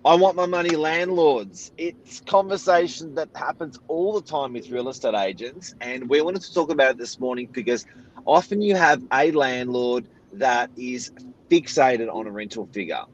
I want my money, landlords. It's conversation that happens all the time with real estate agents. And we wanted to talk about it this morning because often you have a landlord that is fixated on a rental figure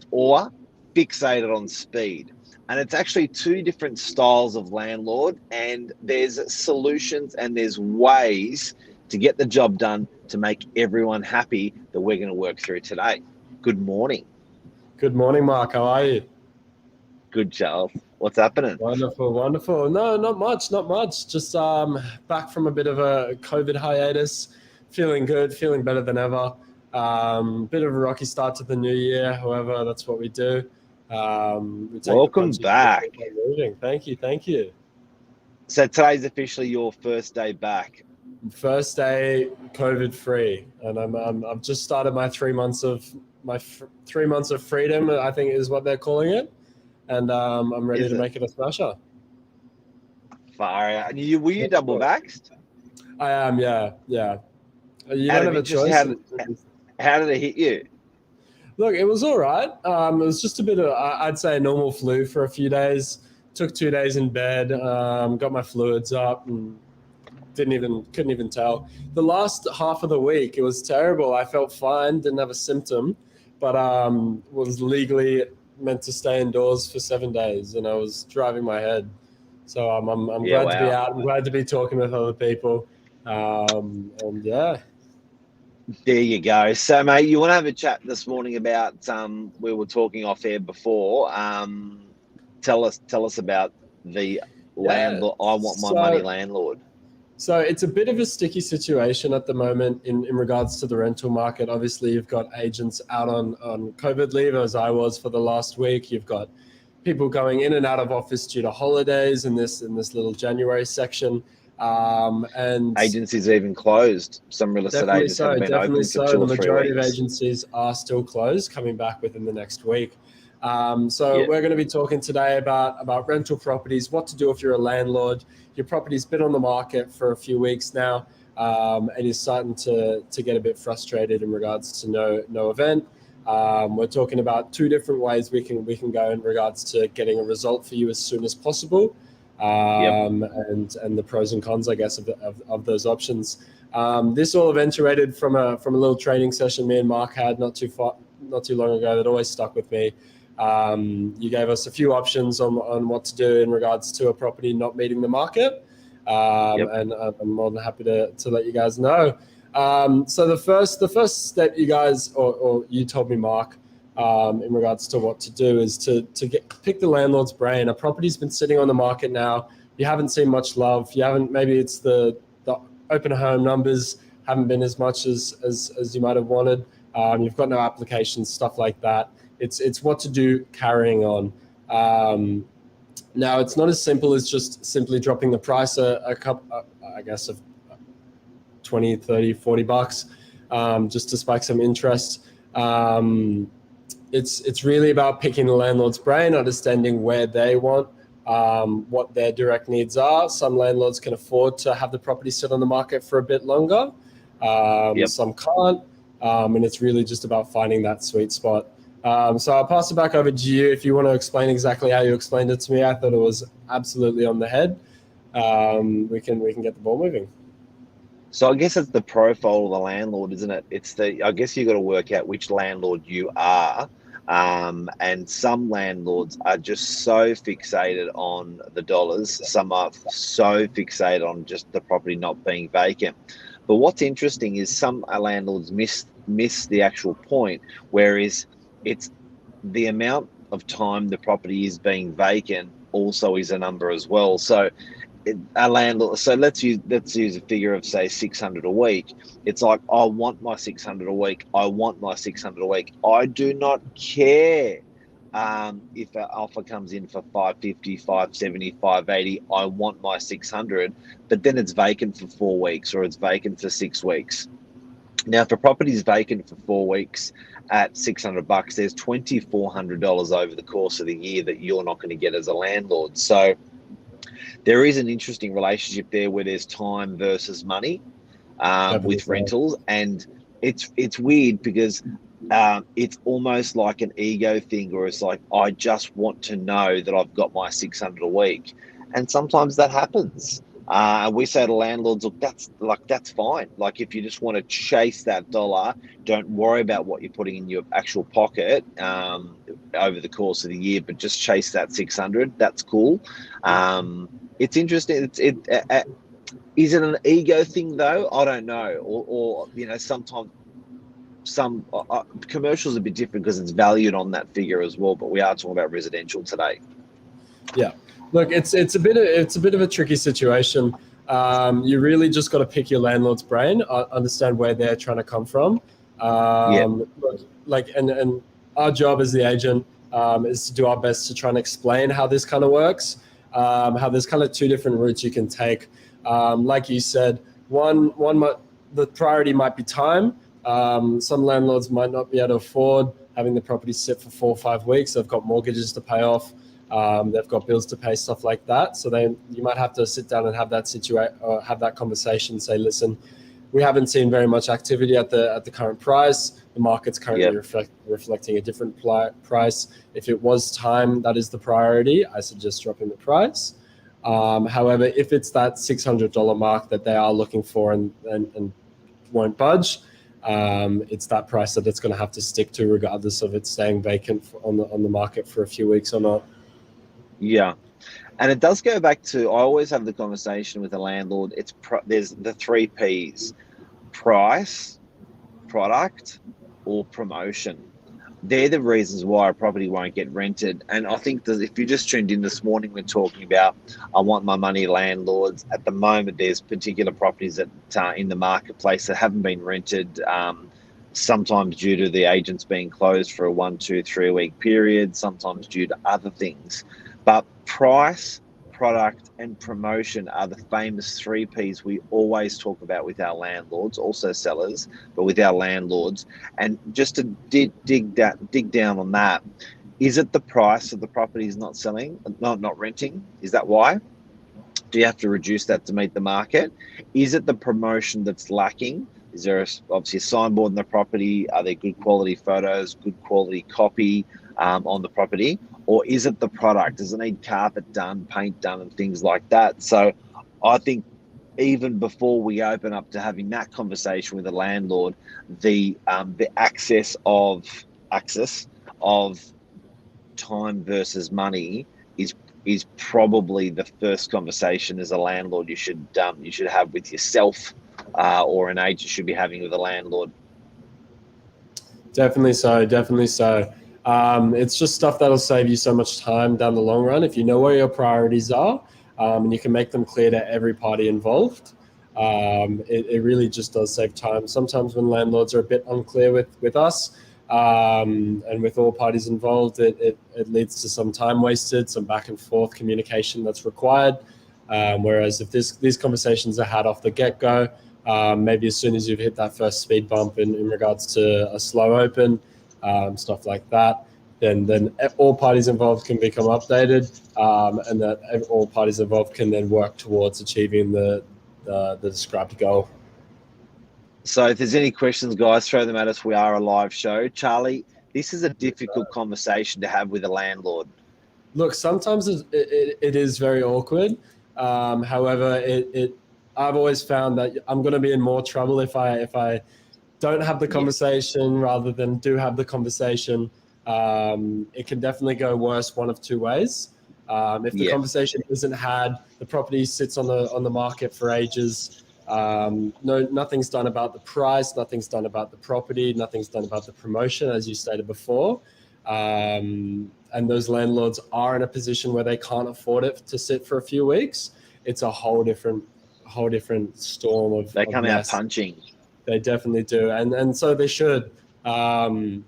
or fixated on speed. And it's actually two different styles of landlord, and there's solutions and there's ways to get the job done to make everyone happy that we're going to work through today. Good morning. Good morning, Mark. How are you? Good, Charles. What's happening? Wonderful, wonderful. No, not much. Just back from a bit of a COVID hiatus, feeling good, feeling better than ever. Bit of a rocky start to the new year. However, that's what we do. We take Welcome back. Thank you. So today's officially your first day back. First day COVID free, and I've just started my 3 months of 3 months of freedom, I think is what they're calling it. And I'm ready to make it a smasher. Far out. Were you double vaxxed? I am, yeah. You don't have a choice. How did it hit you? Look, it was all right. It was just a bit of, I'd say, normal flu for a few days. Took 2 days in bed, got my fluids up, and couldn't even tell. The last half of the week, it was terrible. I felt fine, didn't have a symptom, but was legally meant to stay indoors for 7 days, and I was driving my head. So I'm glad to be out. I'm glad to be talking with other people. And yeah. There you go. So, mate, you want to have a chat this morning about we were talking off air before. Tell us about the landlord. I want my money, landlord. So it's a bit of a sticky situation at the moment in regards to the rental market. Obviously, you've got agents out on COVID leave, as I was for the last week. You've got people going in and out of office due to holidays in this little January section. And agencies are even closed. Some real estate agents haven't been open for 2 or 3 weeks. The majority of agencies are still closed, coming back within the next week. We're going to be talking today about rental properties, what to do if you're a landlord. Your property's been on the market for a few weeks now, and you're starting to get a bit frustrated in regards to no event. We're talking about 2 different ways we can go in regards to getting a result for you as soon as possible, and the pros and cons, I guess, of those options. This all eventuated from a little training session me and Mark had not too long ago that always stuck with me. You gave us a few options on what to do in regards to a property not meeting the market, and I'm more than happy to let you guys know. So the first step you guys, or you told me, Mark, in regards to what to do is to pick the landlord's brain. A property's been sitting on the market now. You haven't seen much love. Maybe it's the open home numbers haven't been as much as you might have wanted. You've got no applications, stuff like that. It's what to do carrying on. Now, it's not as simple as just simply dropping the price a couple, I guess, of 20, 30, 40 bucks, just to spike some interest. It's really about picking the landlord's brain, understanding where they want, what their direct needs are. Some landlords can afford to have the property sit on the market for a bit longer. Some can't. And it's really just about finding that sweet spot. So I'll pass it back over to you if you want to explain exactly how you explained it to me. I thought it was absolutely on the head. We can get the ball moving. So I guess it's the profile of the landlord, isn't it? I guess you got to work out which landlord you are. And some landlords are just so fixated on the dollars. Some are so fixated on just the property not being vacant. But what's interesting is some landlords miss the actual point, whereas it's the amount of time the property is being vacant also is a number as well. So a landlord, so let's use a figure of, say, 600 a week. It's like, I want my 600 a week. I want my 600 a week. I do not care if an offer comes in for 550, 570, 580. I want my 600, but then it's vacant for 4 weeks or it's vacant for 6 weeks. Now, if a property is vacant for 4 weeks at $600, there's $2,400 over the course of the year that you're not going to get as a landlord. So there is an interesting relationship there where there's time versus money with rentals. And it's weird because it's almost like an ego thing, or it's like, I just want to know that I've got my 600 a week. And sometimes that happens. And we say to landlords, look, that's fine. Like, if you just want to chase that dollar, don't worry about what you're putting in your actual pocket over the course of the year, but just chase that 600. That's cool. It's interesting. Is it an ego thing though? I don't know. Or sometimes some commercials are a bit different because it's valued on that figure as well. But we are talking about residential today. Yeah, look, it's a bit of a tricky situation. You really just got to pick your landlord's brain, understand where they're trying to come from. And our job as the agent is to do our best to try and explain how this kind of works. How there's kind of two different routes you can take. Like you said, the priority might be time. Some landlords might not be able to afford having the property sit for 4 or 5 weeks. They've got mortgages to pay off. They've got bills to pay, stuff like that. So you might have to sit down and have that conversation. Say, listen, we haven't seen very much activity at the current price. The market's currently reflecting a different price. If it was time that is the priority, I suggest dropping the price. However, if it's that $600 mark that they are looking for and won't budge, it's that price that it's going to have to stick to, regardless of it staying vacant on the market for a few weeks or not. Yeah. And it does go back to, I always have the conversation with a landlord. There's the 3 Ps: price, product, or promotion. They're the reasons why a property won't get rented. And I think that if you just tuned in this morning, we're talking about, I want my money landlords. At the moment, there's particular properties that in the marketplace that haven't been rented, sometimes due to the agents being closed for a 1, 2, 3 week period, sometimes due to other things. But price, product, and promotion are the famous 3 Ps we always talk about with our landlords, also sellers, but with our landlords. And just to dig down on that, is it the price of the property is not selling, not renting? Is that why? Do you have to reduce that to meet the market? Is it the promotion that's lacking? Is there obviously a signboard on the property? Are there good quality photos, good quality copy on the property? Or is it the product? Does it need carpet done, paint done, and things like that? So I think even before we open up to having that conversation with the landlord, the access of time versus money is probably the first conversation as a landlord you should have with yourself, or an agent should be having with a landlord. Definitely so. It's just stuff that'll save you so much time down the long run if you know where your priorities are, and you can make them clear to every party involved. It really just does save time. Sometimes when landlords are a bit unclear with us, and with all parties involved, it leads to some time wasted, some back and forth communication that's required. Whereas if these conversations are had off the get-go, maybe as soon as you've hit that first speed bump in regards to a slow open, stuff like that, then all parties involved can become updated, and that all parties involved can then work towards achieving the described goal. So if there's any questions, guys, throw them at us. We are a live show. Charlie, this is a difficult conversation to have with a landlord. Look, sometimes it is very awkward. However, I've always found that I'm going to be in more trouble if I don't have the conversation rather than do have the conversation. It can definitely go worse one of 2 ways. If the conversation isn't had, the property sits on the market for ages. Nothing's done about the price, nothing's done about the property, nothing's done about the promotion, as you stated before. And those landlords are in a position where they can't afford it to sit for a few weeks. It's a whole different storm of They come out punching. They definitely do, and so they should. However,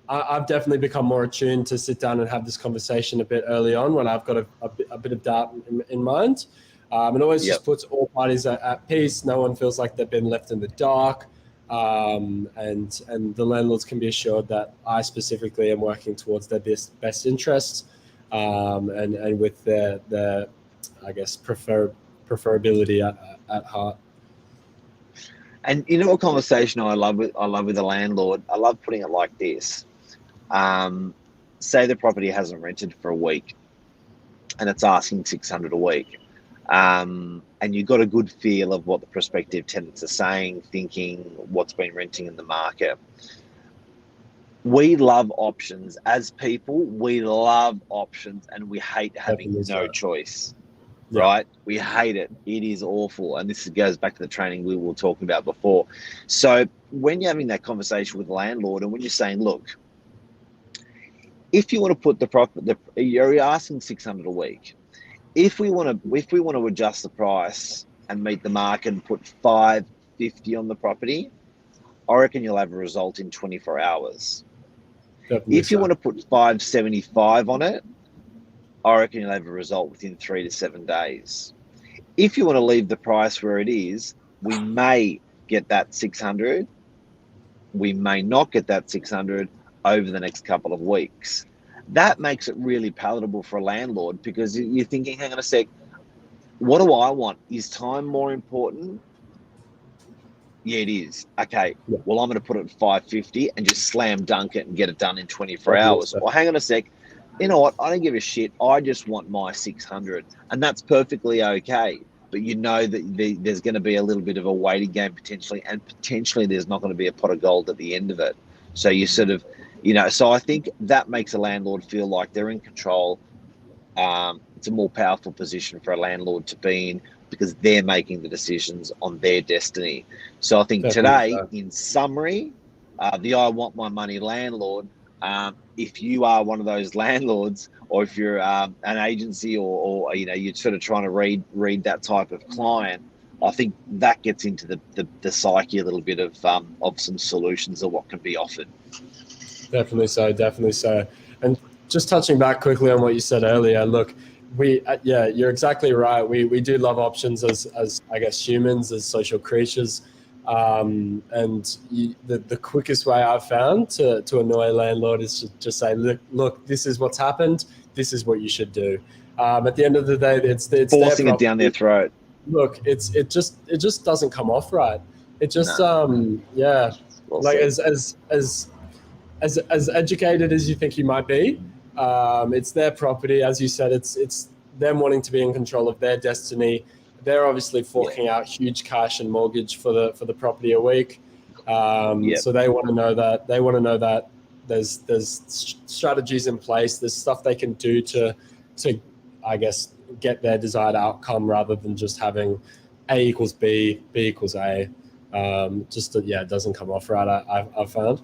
I've definitely become more attuned to sit down and have this conversation a bit early on when I've got a bit of doubt in mind. It always just puts all parties at peace. No one feels like they've been left in the dark. And the landlords can be assured that I specifically am working towards their best interests, and with their I guess preferability at heart. And you know what conversation I love with a landlord? I love putting it like this. Say the property hasn't rented for a week and it's asking 600 a week. And you've got a good feel of what the prospective tenants are saying, thinking, what's been renting in the market. We love options. As people, we love options and we hate having no choice. Yeah. Right? We hate it. It is awful. And this goes back to the training we were talking about before. So when you're having that conversation with the landlord and when you're saying, look, if you want to put you're asking 600 a week. If we want to adjust the price and meet the market and put 550 on the property, I reckon you'll have a result in 24 hours. Definitely if you want to put 575 on it, I reckon you'll have a result within 3 to 7 days. If you want to leave the price where it is, we may get that 600. We may not get that 600 over the next couple of weeks. That makes it really palatable for a landlord because you're thinking, hang on a sec, what do I want? Is time more important? Yeah, it is. Okay, yeah. Well, I'm going to put it at 550 and just slam dunk it and get it done in 24 hours. Well, hang on a sec. You know what? I don't give a shit. I just want my 600. And that's perfectly okay. But you know that there's going to be a little bit of a waiting game potentially. And potentially there's not going to be a pot of gold at the end of it. So you sort of, so I think that makes a landlord feel like they're in control. It's a more powerful position for a landlord to be in because they're making the decisions on their destiny. So I think today, in summary, the I want my money landlord, if you are one of those landlords or if you're an agency or you're sort of trying to read that type of client, I think that gets into the psyche a little bit of some solutions of what can be offered. Definitely so. And just touching back quickly on what you said earlier, look, you're exactly right. We do love options as I guess humans, as social creatures. And the quickest way I've found to annoy a landlord is to just say, look, this is what's happened. This is what you should do. At the end of the day, it's forcing it down their throat. Look, it just doesn't come off right. It just like as educated as you think you might be, it's their property. As you said, it's them wanting to be in control of their destiny. They're obviously forking out huge cash and mortgage for the property a week. So they want to know that. They want to know that there's strategies in place. There's stuff they can do to I guess get their desired outcome rather than just having A equals B, B equals A. It doesn't come off right. I've found.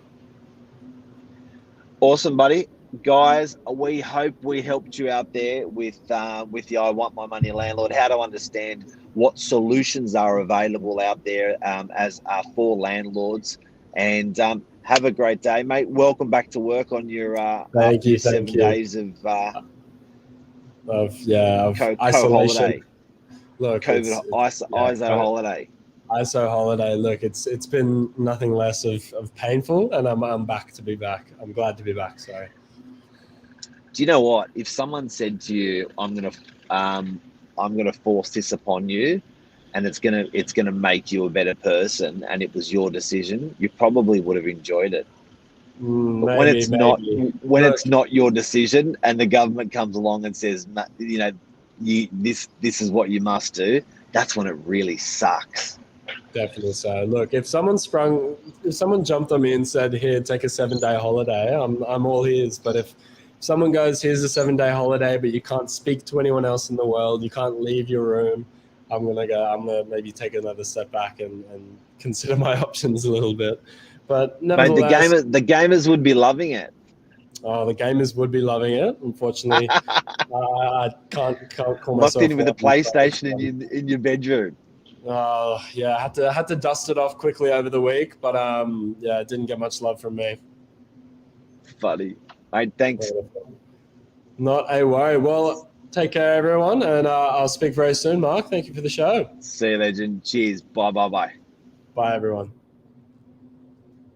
Awesome, buddy. Guys, we hope we helped you out there with the I Want My Money landlord, how to understand what solutions are available out there as for landlords. And have a great day, mate. Welcome back to work on your 7 days of isolation. Look, COVID ISO holiday. ISO holiday. Look, it's been nothing less of painful, and I'm back to be back. I'm glad to be back. Sorry. Do you know what? If someone said to you, "I'm gonna force this upon you, and it's gonna make you a better person," and it was your decision, you probably would have enjoyed it. But when it's not your decision, and the government comes along and says, this is what you must do, that's when it really sucks. Definitely so. Look, if someone jumped on me and said, "Here, take a 7-day holiday," I'm all ears. But if someone goes, "Here's a 7-day holiday, but you can't speak to anyone else in the world, you can't leave your room," I'm gonna maybe take another step back and consider my options a little bit. But nevertheless, mate, the gamers would be loving it. Oh, the gamers would be loving it. Unfortunately, I can't call myself. Locked in with a PlayStation in your bedroom. Oh yeah, I had to dust it off quickly over the week, but it didn't get much love from me. Funny. Mate, thanks. Not a worry. Well, take care, everyone, and I'll speak very soon, Mark. Thank you for the show. See you, legend. Cheers. Bye. Bye, everyone.